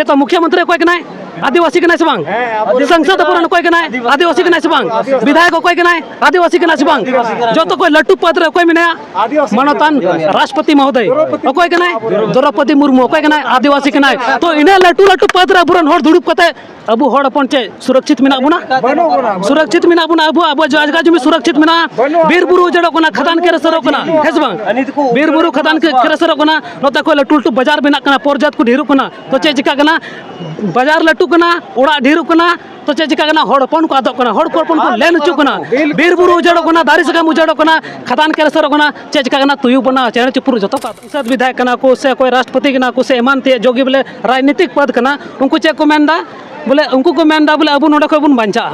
तो मुख्यमंत्री कोई कनाय आदिवासी कनाय से बांग संसद पुरान कोई कनाय आदिवासी कनाय से बांग विधायक कोई कनाय आदिवासी कनाय से बांग जो तो कोई लट्टू पद रे कोई मिनाया मानतान राष्ट्रपति महोदय कोई कनाय द्रौपदी मुर्मू कोई कनाय आदिवासी कनाय तो इने लट्टू लट्टू पद रे पुरान हर दुड़ुब कते अबु हड़ अपन चे सुरक्षित मिना बुना सुरक्षित मिना बुना अबु अबु जाजगा जमी सुरक्षित मिना बीर बुरु जड़ो कना खदान के रसरो कना हेस बांग बीर बुरु खदान के रसरो कना नोता कोई लट्टू लट्टू बाजार बिना कना पोरजात को ढेरू कना तो चे चिका कना बाजार लट्टू कना ओड़ा ढेरू कना तो चे चिका कना हड़पन को आदो कना हड़पन को लेन चु कना बीर बुरु उजड़ो कना दारी सकाम उजड़ो कना खदान के रसरो कना चे चिका कना तुयु बना चेहरे चुपुर जतो का संसद विधायक कना को से कोई राष्ट्रपति कना को से एमान ते जोगी बोले राजनीतिक पद कना उनको चे को मेंदा बोले उनको को मेंदा बोले अबु नोडे को बुन बांचा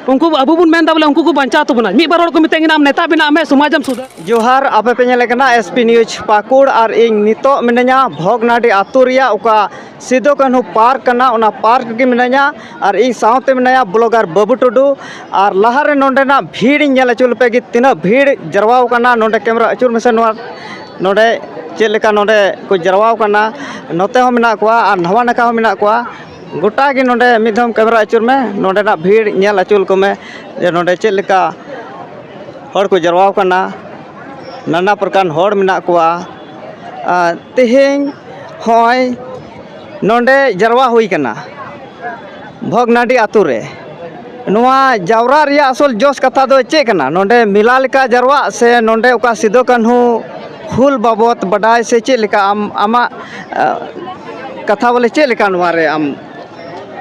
उनको अबु बुन मेंदा बोले उनको को बांचा तो बना मी बार को मितेंगे नाम नेता बिना में समाजम सुधार जोहार आपे पे नेलेकना एसपी न्यूज पाकुड़ और इन नितो मिनया भोगनाडी आतु रिया उका सिदो कान्हू पार्क कना उना पार्क के मिनया और इन साउते मिनया ब्लॉगर बाबू टुडू और लहारे नोंडेना भीड़ नेल अचुल पे कि तिना भीड़ जरवाव कना नोंडे कैमरा अचुर में से नोंडे चेक लेका नोंडे को जरवाव कना नोते हो मिना कोआ और नवा नका हो मिना कोआ गोटा के नोंडे मिधम कैमरा अचुर में नोंडेना भीड़ नेल अचुल को में जे नोंडे चेक लेका हर को जरवाव कना नाना प्रकार हर मिना कोआ तेहें होय नोंडे जरवा हुई कना भोगनाडी आतु रे नोआ जावरा रिया असल जोश कथा दो चे कना नोंडे मिला लेका जरवा से नोंडे उका सिदो कान्हू हुल बाबत बडाय से चे लेका आमा कथा बोले चे लेका नोआ रे आम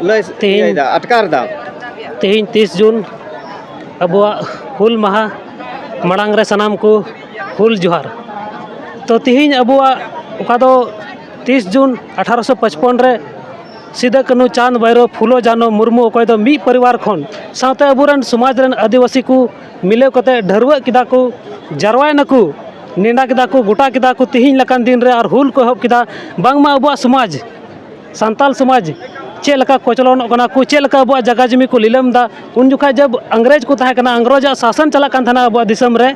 लय तेदा अटकार दा तेहिं 30 जून अबुआ हुल महा मड़ांग रे सनाम को हुल जोहार तो तेहिं अबुआ उका दो 30 जून 1855 रे सिदा कानू चांद भैरव फुलो जानो मुर्मू अकोय दो मी परिवार खन साथे अबुरन समाज रन आदिवासी को मिले कते ढरवा किदा को जरवाय नकू नेंडा किदा को गोटा किदा को तेहिं लकान दिन रे और हुल को हब किदा बांगमा अबुआ समाज सांताल समाज चे लका कोचलन कना को चे लका अबुआ जगह जमी को लीलम दा उन जुखा जब अंग्रेज को ताहे कना अंग्रेज शासन चला कान थाना अबुआ दिसम रे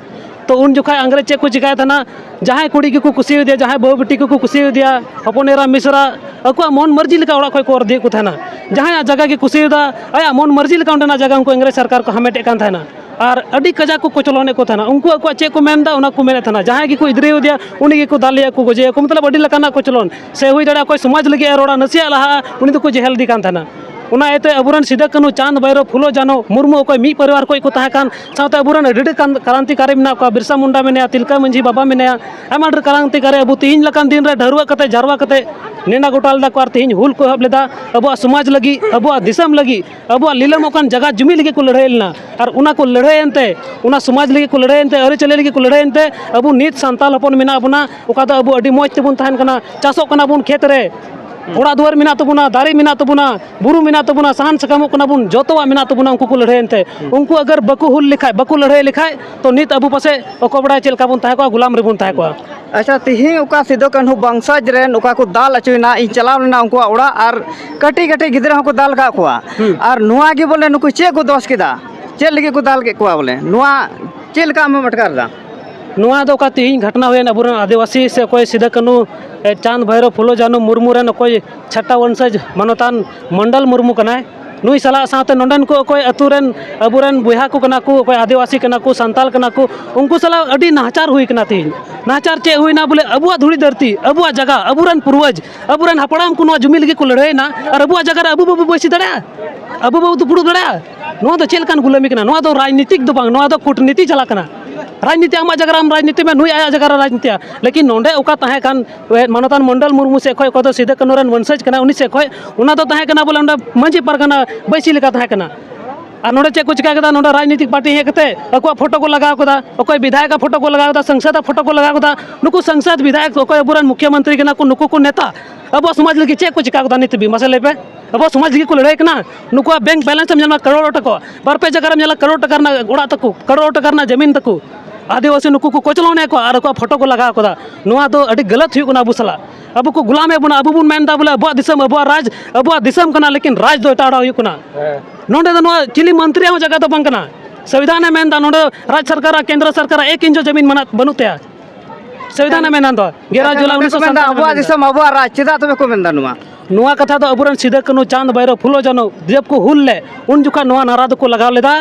तो उन जुखा अंग्रेज चे को चिकाय थाना जहां कुड़ी को कुसी दिया जहां बहु बेटी को कुसी दिया हपनेरा मिश्रा अकुआ मन मर्जी लेका ओड़ा को दे को थाना जहां जगह की कुसी दा आया मन मर्जी लेका उंडना जगह उनको अंग्रेज सरकार को हमेटे कान थाना और अड़ी कजा को कोचलोने को थाना उनको अकुआ चे को मेनदा उना को मेने थाना जहां की को इदरे दिया उनी को दालिया को गोजे को मतलब अड़ी लकाना कोचलोन से हुई दड़ा कोई समाज लगे रोड़ा नसिया लहा उनी तो को जेहल दी कान थाना उना एते अबुरन सिदा कानू चांद भैरव फुलो जानो मुर्मू कोई मी परिवार कोई को ताहे कान साथे अबुरन अडी क्रांतिकारी मेना को बिरसा मुंडा मेने तिलका मंझी बाबा मेने आमा क्रांतिकारी अबु तीन लकान दिन रे ढरवा कते जरवा कते नेना गोटाल दा को और तीन हुल को हब लेदा अबुआ समाज लगी अबुआ दिसम लगी अबुआ लीलम ओकन जगह जुमी लगी को लड़ाईलना और उना को लड़ाईनते उना समाज लगी को लड़ाईनते अरे चले लगी को लड़ाईनते अबु नीत सांताल हपन मेना अबुना ओका दा अबु अडी मोज तेबुन ताहन कना चासो कना बुन खेत रे ओड़ा दुआर मिना तबुना दारी मिना तबुना बुरु मिना तबुना सहन सकामो कना बुन जोतोवा मिना तबुना उनको को लड़ाईनते उनको अगर बकु हुल लिखाय बकु लड़ाई लिखाय तो नीत अबु पासे ओकोबड़ा चेलका बुन ताहे को गुलाम रे बुन ताहे को अच्छा तिहिं उका सिदो कान्हू बंशज रेन उका को दाल अचुना इन चलाव ना उनको ओड़ा और कटी कटी गिदरा को दाल का कोआ और नुआ गे बोले नुको चे को दोष केदा चे लगे को दाल के कोआ बोले नुआ चेल का में मटकार दा नुआ दो का तिहिं घटना हुए अबुरन आदिवासी से कोई सिदा कानू चांद भैरव फुलो जानो मुर्मू रेन कोई छट्टा वंशज मनोतान मंडल मुर्मू कनाय नुई सला साथे नोंडन को कोई अतुरन अबुरन बुहा को कना को कोई आदिवासी कना को संताल कना को उनको सला अडी नाचार हुई कना तिहिं नाचार चे हुई ना बोले अबुआ धुड़ी धरती अबुआ जगह अबुरन पूर्वज अबुरन हपड़ाम को नुआ जुमी लगी को लड़ाई ना और अबुआ जगह अबु बाबू बैसी दड़ा अबु बाबू तो पुड़ू दड़ा नुआ तो चेल कान गुलामी कना नुआ तो राजनीतिक दो बांग नुआ तो कूटनीति चला कना राजनीति आमा जगह हम राजनीति में नुई आया जगह राजनीति लेकिन नोंडे उका ताहे कान मानतान मंडल मुर्मू से खोय को सिदा कानू रन वंशज कना उनी से खोय उना तो ताहे कना बोले मंझी परगना बैसी लेका ताहे कना और नोडे चे को चिका कदा नोडे राजनीतिक पार्टी हे कते अको फोटो को लगाव कदा अको विधायक का फोटो को लगाव कदा संसद फोटो को लगाव कदा नुकु संसद विधायक अको अबुरन मुख्यमंत्री कना को नुकु को नेता अब समाज लगी चे को चिका कदा नित भी मसले पे अब समाज लगी को लड़ाई कना नुकु बैंक बैलेंस में जमा करोड़ टका बार पे जगह में करोड़ टका ना गोड़ा तकु करोड़ टका ना जमीन तकु आदिवासी नुकु को कोचलोने को और को फोटो को लगाव कदा नुआ दो अडी गलत हुई कना अबु सला अबु को गुलाम है बुना अबु बुन मेनदा बोले अबुआ दिसम अबुआ राज अबुआ दिसम कना लेकिन राज दो एटाड़ा हुई कना नोंडे दो नुआ चिली मंत्री हो जगह तो बंग कना संविधान में मेनदा नोंडे राज्य सरकार केंद्र सरकार 1 इंच जमीन मना बनुते संविधान में मेनदा 11 जुलाई 1997 अबुआ दिसम अबुआ राज चिदा तबे को मेनदा नुआ नुआ कथा दो अबुरन सिदा कानू चांद भैरव फुलो जानो जब को हुल ले उन जुखा नुआ नारा को लगाव लेदा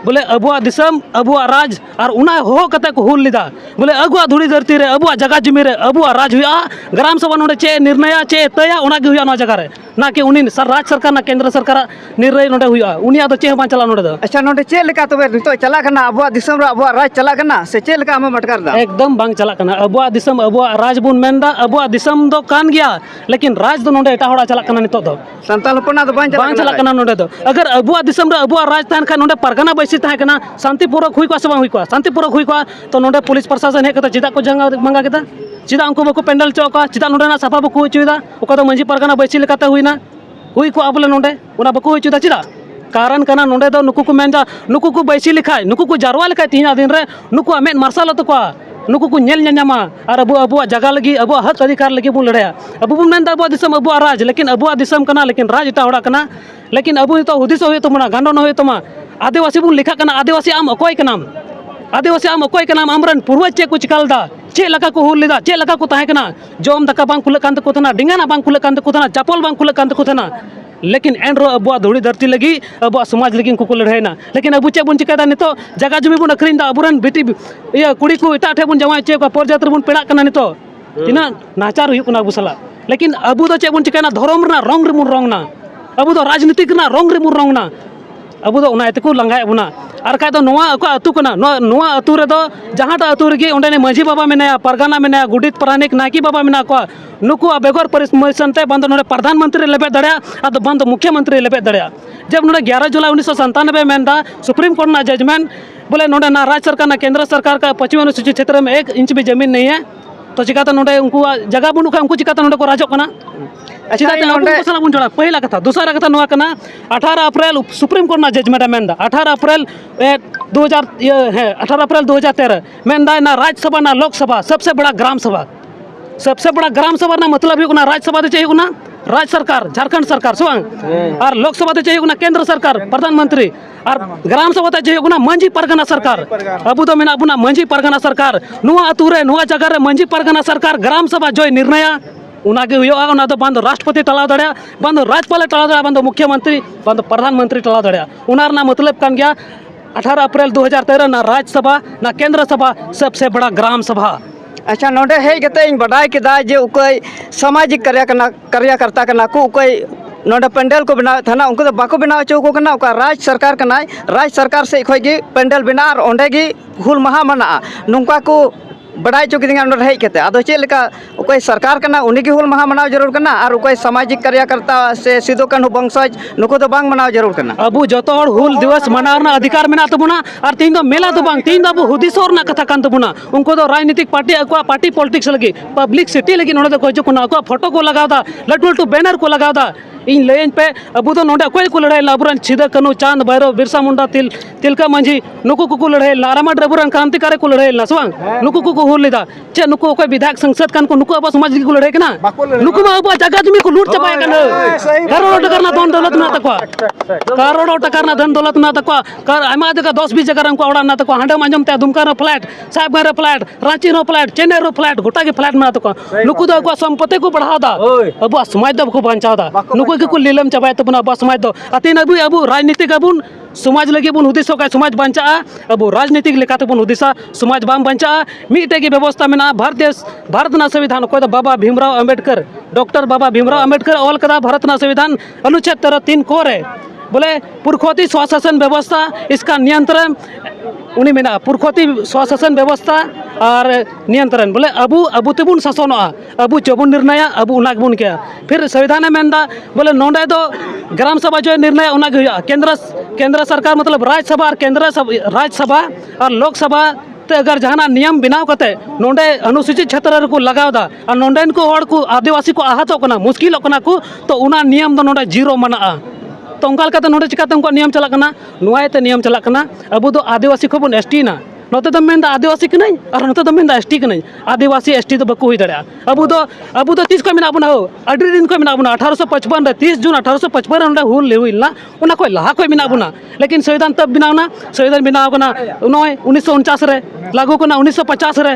बोले अबुआ दिसम अबुआ राज और उना हो कते को हुल लेदा बोले अगुआ धुड़ी धरती रे अबुआ जगह जमी रे अबुआ राज हुआ ग्राम सभा नोडे चे निर्णय चे तया उना के हुआ ना जगह रे ना कि उनी सर राज सरकार ना केंद्र सरकार निर्णय नोडे हुआ उनिया दो चे बां चला नोडे दो अच्छा नोडे चे लेका तबे नितो चला कना अबुआ दिसम रे अबुआ राज चला कना से चे लेका हम मटकार दा एकदम बांग चला कना अबुआ दिसम अबुआ राज बुन मेंदा अबुआ दिसम दो कान गया लेकिन राज दो नोडे एटा होड़ा चला कना नितो दो संताल होपना दो बां चला कना नोडे दो अगर अबुआ दिसम रे अबुआ राज तान खा नोडे परगना बैसी ताहे कना शांतिपूर्वक हुई को से बां हुई को शांतिपूर्वक हुई को तो नोडे पुलिस प्रशासन हे कता चिदा को जंगा मंगा केता चिदा उनको बको पेंडल चौका चिदा नोडे ना सफा बको हुईदा ओका तो मंजी परगना बैसी लेकाते हुईना हुई को आबले नोडे उना बको हुईदा चिदा कारण कना नोडे दो नुकु को मेंदा नुकु को बैसी लिखाय नुकु को जारवा लिखाय तीना दिन रे नुकु मेद मार्शल तो को नुकु को नेल न्यामा और अबुआ जगह लगी अबुआ हक अधिकार लगी बुन लड़ाया अबु बुन मेंदा अबुआ दिसम अबुआ राज लेकिन अबुआ दिसम कना लेकिन राज इटा होड़ा कना लेकिन अबु तो हुदिस होय तमना गांडो न होय तमा आदिवासी बुन लिखा कना आदिवासी आम अकोय कनाम आदिवासी आम अकोय कनाम आमरन पूर्वज चे को चिकालदा चे लका को हुल लेदा चे लका को ताहे कना जोम दका बांग खुले कांत को तना डिंगाना बांग खुले कांत को तना चपल बांग खुले कांत को तना लेकिन एनरो अबुआ धुड़ी धरती लगी अबुआ समाज लगी को लड़ाईना लेकिन अबु चे बुन चिकादा नितो जगह जमी बुन अखरिन दा अबुरन बेटी या कुड़ी को इटा ठे बुन जमाय चे को परजात्र बुन पेड़ा कना नितो तिना नाचार हुई कुना बुसला लेकिन अबु दो चे बुन चिकाना धर्म ना रंग रे मुन रंग ना अबु दो राजनीतिक ना रंग रे मुन रंग ना अबु दो उना एतको लंगाय बुना और खाय दो नोआ अको अतु कना नोआ अतु रे दो जहाटा अतु रे ओंडे ने माझी बाबा मेनाया परगाना मेनाया गुडित प्रानिक नाकी बाबा मेना को नुकु बेगर परिसमते बंद नोडे प्रधानमंत्री लेबे दड़या अद बंद मुख्यमंत्री लेबे दड़या जब नोडे 11 जुलाई 1997 मेंदा सुप्रीम कोर्ट ना जजमेंट बोले नोडे ना राज्य सरकार ना केंद्र सरकार का 25 अनुसूचित क्षेत्र में 1 इंच भी जमीन नहीं है तो चिकाता नोडे उनको जगह बुनु का उनको चिकाता नोडे को राजो कना अच्छा नोडे बुन जोड़ा पहला कथा दूसरा कथा नोआ कना 18 अप्रैल सुप्रीम कोर्ट ना जजमेंट मेंदा 18 अप्रैल 2013 मेंदा ना राज्यसभा ना लोकसभा सबसे बड़ा ग्राम सभा ना मतलब हुई राज्यसभा दे चाहिए ना राज्य सरकार झारखंड सरकार सुबह और लोकसभा दे चाहिए ना केंद्र सरकार प्रधानमंत्री और ग्राम सभा दे चाहिए ना मंझी परगना सरकार अबु तो मेना अबुना मंझी परगना सरकार नुआ अतुरे नुआ जगह रे मंझी परगना सरकार ग्राम सभा जो निर्णय उनागे हुआ उना तो बंद राष्ट्रपति टला दड़या बंद राज्यपाल टला दड़या बंद मुख्यमंत्री बंद प्रधानमंत्री टला दड़या उनार ना मतलब कान गया 18 अप्रैल 2013 ना राज्यसभा ना केंद्र सभा सबसे बड़ा ग्राम सभा अच्छा नोडे हे गते इन बडाय केदा जे उकय सामाजिक कार्यकर्ता कना को उकय नोडे पेंडल को बनाव थाना उनको तो बाको बनाव चौ को कना उका राज्य सरकार कनाय राज्य सरकार से खय गे पेंडल बना और ओंडे गे हुल महा मना नुका को बडाय चौ किदिंगा नोडे हे केते आदो चे लेका उकय सरकार कना उनी गे हुल महा मनाव जरूर कना और उकय सामाजिक कार्यकर्ता से सिदो कान्हू वंशज नुको तो बांग मनाव जरूर कना अबु जतो हर हुल दिवस मनावना अधिकार मेना तबुना और तीन दो मेला तो बांग तीन दो अबु हुदिसोर ना कथा कान तबुना उनको तो राजनीतिक पार्टी अकवा पार्टी पॉलिटिक्स लगी पब्लिक सिटी लगी नोडे तो कोजो कुना अकवा फोटो को लगावदा लटू लटू बैनर को लगावदा इन लेन पे अबु तो नोडे कोई को लड़ाई लाबुरन सिदा कान्हू चांद भैरव बिरसा मुंडा तिलका मंझी नुकु को लड़ाई लारामा ड्राइवरन क्रांतिकारी को लड़ाई ना सुबह नुकु को हुल लेदा चे नुकु कोई विधायक संसद कान को नुकु अब समाज को लड़ाई कना नुकु अब जगह जमी को लूट चपाय कना करोड़ों टका ना धन दौलत ना तकवा करोड़ों टका ना धन दौलत ना तकवा कर आमा जगह 10-20 जगह रंग को ओड़ा ना तकवा हांडे मांजम ते दुमका रो फ्लैट साहेबगंज रो फ्लैट रांची रो फ्लैट चेन्नई रो फ्लैट गोटा के फ्लैट ना तकवा नुकु दो को संपत्ति को बढ़ा दा अब समाज दो को बचाव दा नुकु के को लीलम चबाय तबना अब समाज दो अतिन अबु राजनीतिक अबुन समाज लगे बुन हुदिसो का समाज बंचा अब राजनीतिक लेकाते बुन हुदिसा समाज बाम बंचा मीटे की व्यवस्था में ना भारत ना संविधान को बाबा भीमराव अंबेडकर डॉक्टर बाबा भीमराव अंबेडकर ऑल कदा भारत ना संविधान अनुच्छेद 3 कोर है बोले पुरखोती स्वशासन व्यवस्था इसका नियंत्रण उन्हीं में ना पुरखोती स्वशासन व्यवस्था और नियंत्रण बोले अबु तेबुन शासनों अबु चबुन निर्णय अबु उनाग बुन किया फिर संविधान में बोले नोडे दो ग्राम सभा जो निर्णय उनाग हुआ केंद्र सरकार मतलब राज्यसभा और लोकसभा तो अगर जहाना नियम बनाव कते नोडे अनुसूचित क्षेत्र को लगावदा और नोडेन को हड़ को आदिवासी को आहतो कना मुश्किल कना को तो उना नियम दो नोडे जीरो मना तो उनका नोडे चिकाते उनको नियम चला कना नुआयते नियम चला कना अबु दो आदिवासी को बन एसटी ना नोते दम मेन आदिवासी कनाई और नोते दम मेन एसटी कनाई आदिवासी एसटी तो बको हुई दाड़ा अब तो 30 को मेना बना हो अडी दिन को मेना बना 1855 रे 30 जून 1855 रे हुल लेहुइलना उना को लहा को मेना बना लेकिन संविधान तब बनावना संविधान बनाव कना 1949 रे लागू कना 1950 रे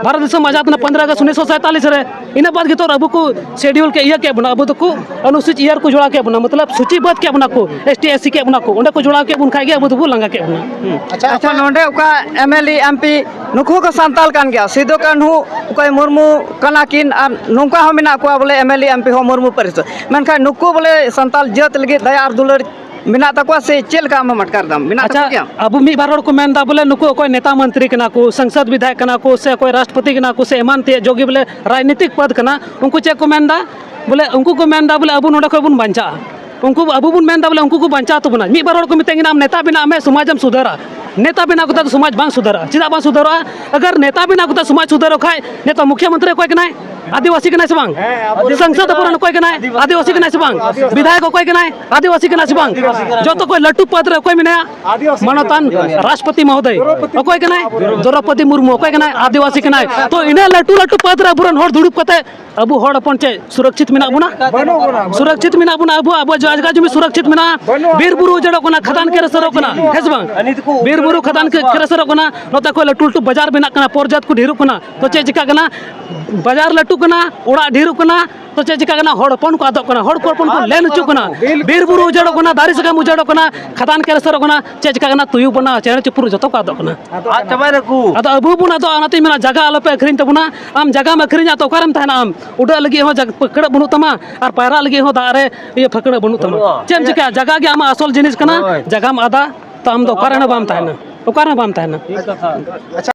भारत देश आजाद ना 15 अगस्त 1947 रे इना बाद तो अब को शेड्यूल के इया के बना अब तो को अनुसूचित ईयर को जोड़ा के बना मतलब सूचीबद्ध के बना को एसटी एससी के बना को उंडे को जोड़ा के बुन खाई गया अब तो लंगा के बना अच्छा नोंडे उका एमएलए एमपी नुकु को संताल कान गया सिदो कान्हू उका मुर्मू कना किन आर नुका हो मिना को बोले एमएलए एमपी हो मुर्मू परिस मेनखा नुकु बोले संताल जत लगे दयार दुलर मिना तको से चेल का मटकार दाम मिना अच्छा क्या अब मी बार को मेन दा बोले नुको कोई नेता मंत्री कना को संसद विधायक कना को से कोई राष्ट्रपति कना को से एमान ते जोगी बोले राजनीतिक पद कना उनको चे को मेन दा बोले उनको को मेन दा बोले अब नोडा को बुन बंचा उनको अब बुन मेन दा बोले उनको को बंचा तो बना मी बार को मितेंगे नाम नेता बिना में समाजम सुधारा नेता बिना को तो समाज बांग सुधारा चिदा बांग सुधारा अगर नेता बिना को तो समाज सुधारो खाए नेता मुख्यमंत्री कोई कनाय आदिवासी कनाय से बांग संसद पुरान कोई कनाय आदिवासी कनाय से बांग विधायक कोई कनाय आदिवासी कनाय से बांग जो तो कोई लट्टू पद रे कोई मिना मानवतान राष्ट्रपति महोदय कोई कनाय द्रौपदी मुर्मू कोई कनाय आदिवासी कनाय तो इने लट्टू लट्टू पद रे पुरान हर दुड़ुप कते अब हर अपन चे सुरक्षित मिना बुना सुरक्षित मिना बुना अब जाजगा जमी सुरक्षित मिना बीर बुरु जड़ो कना खदान के रसरो कना हेस बांग बीर बुरु खदान के रसरो कना नोता कोई लट्टू लट्टू बाजार बिना कना पोरजात को ढेरू कना तो चे जिका कना बाजार लट्टू कना ओड़ा ढेरू कना तो चे जिका कना हड़पन को आदो कना हड़पन को लेन चु कना बीर बुरु उजड़ो कना दारी सकाम उजड़ो कना खदान के रसरो कना चे जिका कना तुयु बना चेहरे चुपुर जतो को आदो कना अदो अबु बुना तो अनाती मेना जगह आलोपे अखरिन तबुना आम जगह में अखरिन तो ओकारम तहना आम उड़ा लगी हो जग पकड़ बनु तमा और पैरा लगी हो दारे ये फकड़ बनु तमा चेम जिका जगह के आम असल जिनिस कना जगह में आदा तो आम दो ओकारन बाम तहना ओकारन बाम तहना